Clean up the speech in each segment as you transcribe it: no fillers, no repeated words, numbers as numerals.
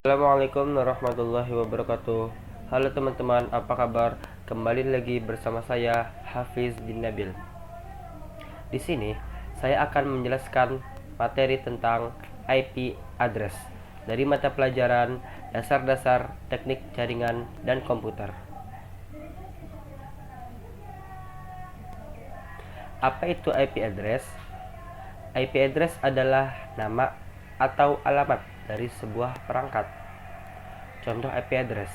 Assalamualaikum warahmatullahi wabarakatuh. Halo teman-teman, apa kabar? Kembali lagi bersama saya Hafiz bin Nabil. Di sini saya akan menjelaskan materi tentang IP address dari mata pelajaran Dasar-dasar Teknik Jaringan dan Komputer. Apa itu IP address? IP address adalah nama atau alamat dari sebuah perangkat. Contoh IP address.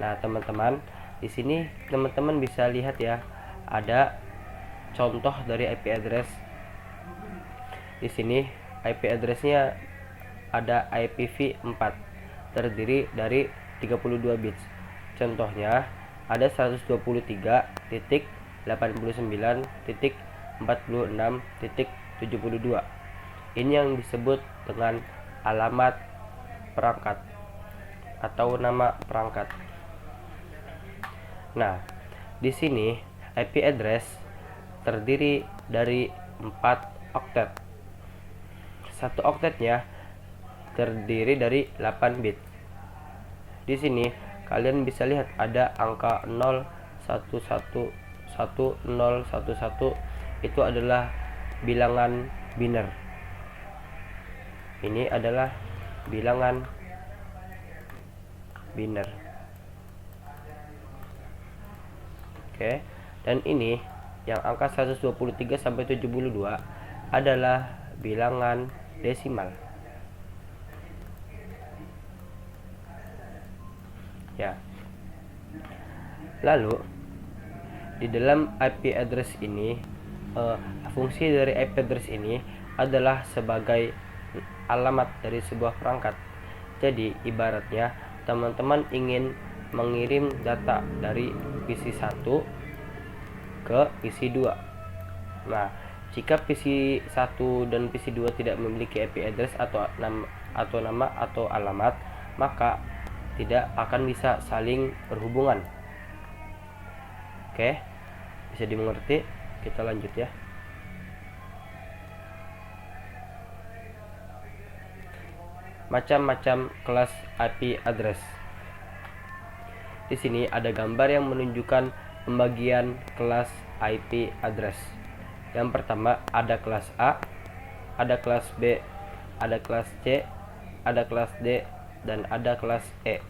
Nah, teman-teman, di sini teman-teman bisa lihat ya, ada contoh dari IP address. Di sini IP addressnya ada IPv4, terdiri dari 32 bits. Contohnya ada 123.89.46.72. Ini yang disebut dengan alamat perangkat atau nama perangkat. Nah, di sini IP address terdiri dari 4 oktet. Satu oktetnya terdiri dari 8 bit. Di sini kalian bisa lihat ada angka 0, 1, 1, 1, 0, 1, 1. Itu adalah bilangan biner. Ini adalah bilangan biner. Oke, dan ini yang angka 123 sampai 72 adalah bilangan desimal. Ya. Lalu di dalam IP address ini, fungsi dari IP address ini adalah sebagai alamat dari sebuah perangkat. Jadi ibaratnya teman-teman ingin mengirim data dari PC 1 ke PC 2. Nah, jika PC 1 dan PC 2 tidak memiliki IP address atau nama atau alamat, maka tidak akan bisa saling berhubungan. Oke, bisa dimengerti? Kita lanjut ya. Macam-macam kelas IP address. Di sini ada gambar yang menunjukkan pembagian kelas IP address. Yang pertama ada kelas A, ada kelas B, ada kelas C, ada kelas D, dan ada kelas E.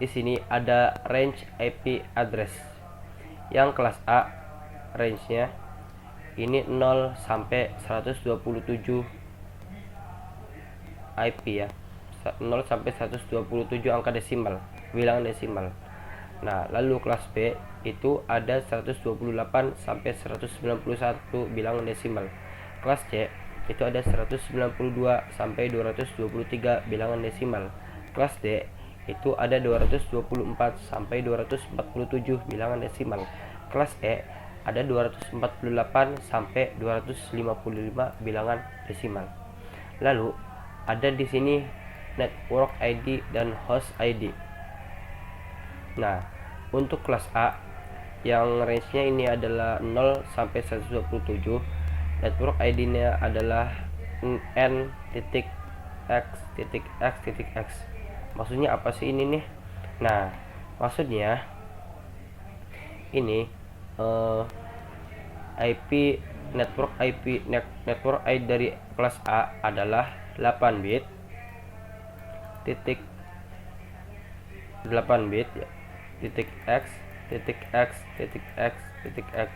Di sini ada range IP address. Yang kelas A, range-nya ini 0 sampai 127 IP ya. 0 sampai 127 angka desimal, bilangan desimal. Nah, lalu kelas B itu ada 128 sampai 191 bilangan desimal. Kelas C itu ada 192 sampai 223 bilangan desimal. Kelas D itu ada 224 sampai 247 bilangan desimal. Kelas E ada 248 sampai 255 bilangan desimal. Lalu ada di sini network ID dan host ID. Nah, untuk kelas A yang range-nya ini adalah 0 sampai 127, network ID-nya adalah n.x.x.x. Maksudnya apa sih ini nih? Nah, maksudnya ini IP network ID dari kelas A adalah 8 bit titik 8 bit ya, titik x titik x titik x titik x.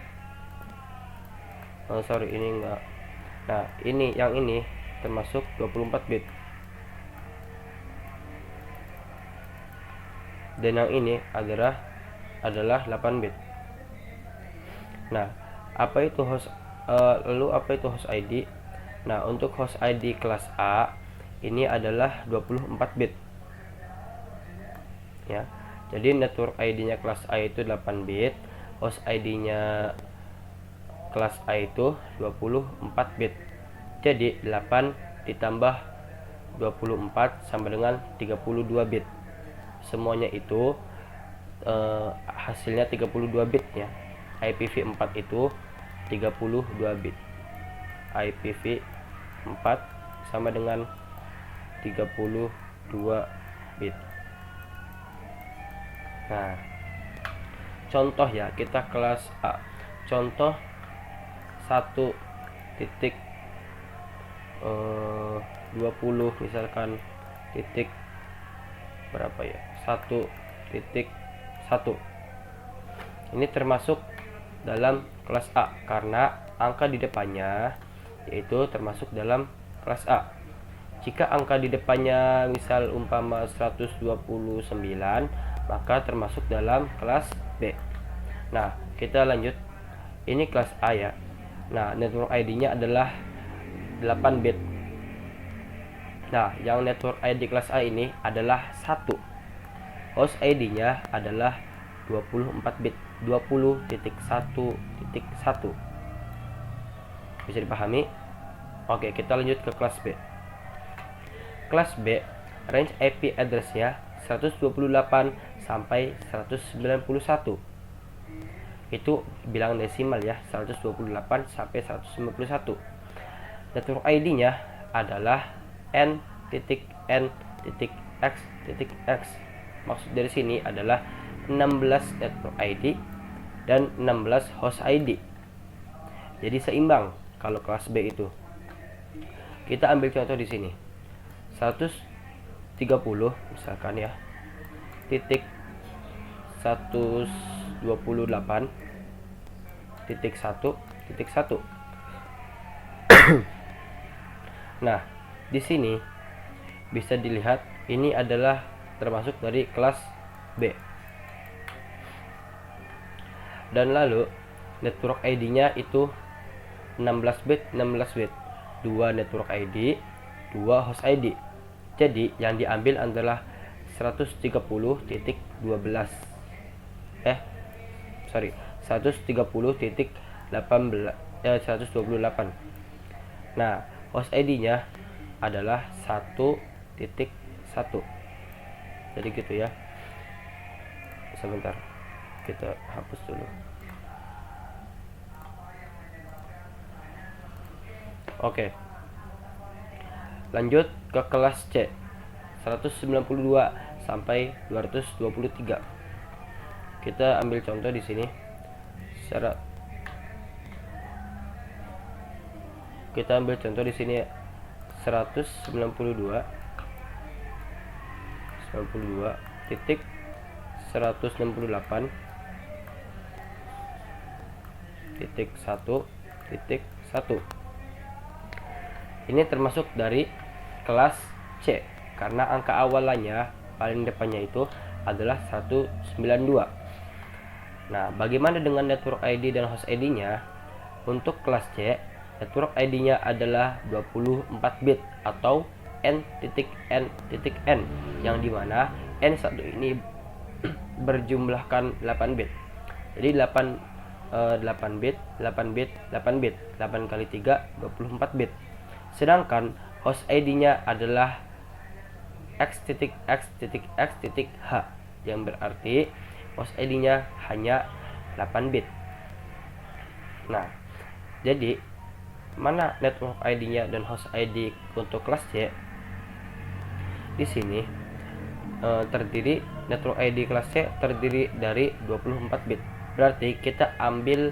Oh sorry, ini enggak. Nah, ini yang ini termasuk 24 bit, dan yang ini adalah 8 bit. Nah, apa itu host lalu apa itu host ID? Nah, untuk host ID kelas A ini adalah 24 bit. Ya. Jadi network ID-nya kelas A itu 8 bit, host ID-nya kelas A itu 24 bit. Jadi 8 ditambah 24 sama dengan 32 bit. Semuanya itu hasilnya 32 bit ya. IPv4 itu 32 bit. IPv4 sama dengan bit. Nah, contoh ya, kita kelas A. Contoh 1.20 misalkan titik berapa ya, 1.1. Ini termasuk dalam kelas A karena angka di depannya yaitu termasuk dalam kelas A. Jika angka di depannya misal umpama 129, maka termasuk dalam kelas B. Nah, kita lanjut. Ini kelas A ya. Nah, network ID-nya adalah 8 bit. Nah, yang network ID kelas A ini adalah 1. Host ID-nya adalah 24 bit, 20.1.1. Bisa dipahami? Oke, kita lanjut ke kelas B. Kelas B, range IP address-nya 128 sampai 191. Itu bilangan desimal ya, 128 sampai 191. Network ID-nya adalah n.n.x.x. Maksud dari sini adalah 16 network ID dan 16 host ID. Jadi seimbang kalau kelas B itu. Kita ambil contoh di sini. 130 misalkan ya. Titik 128.1.1. Nah, di sini bisa dilihat ini adalah termasuk dari kelas B. Dan lalu network ID-nya itu 16 bit, 16 bit. 2 network ID, 2 host ID. Jadi yang diambil adalah 130.12. 130.128. Nah, host ID-nya adalah 1.1. Jadi gitu ya. Sebentar, kita hapus dulu. Oke. Lanjut ke kelas C. 192 sampai 223. Kita ambil contoh di sini. Kita ambil contoh di sini 192 titik 168 titik 1. Ini termasuk dari kelas C karena angka awalannya paling depannya itu adalah 192. Nah, bagaimana dengan network ID dan host ID-nya? Untuk kelas C, network ID-nya adalah 24 bit atau n.n.n, yang dimana n1 ini berjumlahkan 8 bit. Jadi 8 bit, 8 bit, 8 bit, 8 kali 3 24 bit. Sedangkan host ID-nya adalah x.x.x.h, yang berarti host ID-nya hanya 8 bit. Nah, jadi mana network ID-nya dan host ID untuk kelas C? Di sini terdiri network ID kelas C terdiri dari 24 bit. Berarti kita ambil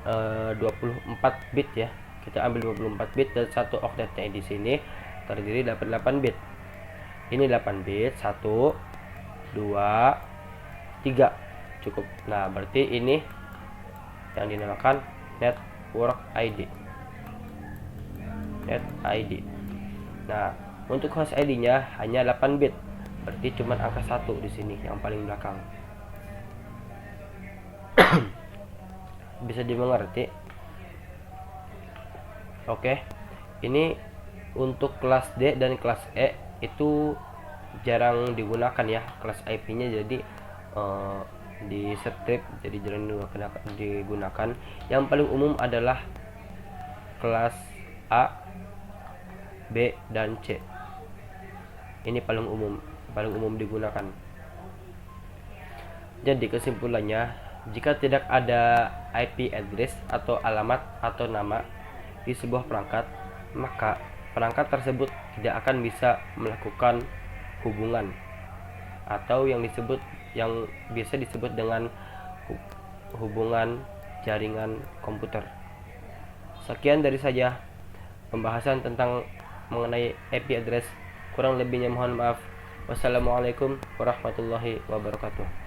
24 bit ya. Kita ambil 24 bit dan satu oktetnya di sini terdiri 88 bit. Ini 8 bit, 1 2 3 cukup. Nah, berarti ini yang dinamakan network ID. Net ID. Nah, untuk host ID-nya hanya 8 bit. Berarti cuma angka 1 di sini yang paling belakang. Bisa dimengerti? Oke. Ini untuk kelas D dan kelas E itu jarang digunakan ya, kelas IP-nya, jadi di strip, jadi jarang digunakan. Yang paling umum adalah kelas A, B, dan C. Ini paling umum digunakan. Jadi kesimpulannya, jika tidak ada IP address atau alamat atau nama di sebuah perangkat, maka perangkat tersebut tidak akan bisa melakukan hubungan atau yang biasa disebut dengan hubungan jaringan komputer. Sekian dari saja pembahasan tentang mengenai IP address. Kurang lebihnya mohon maaf. Wassalamualaikum warahmatullahi wabarakatuh.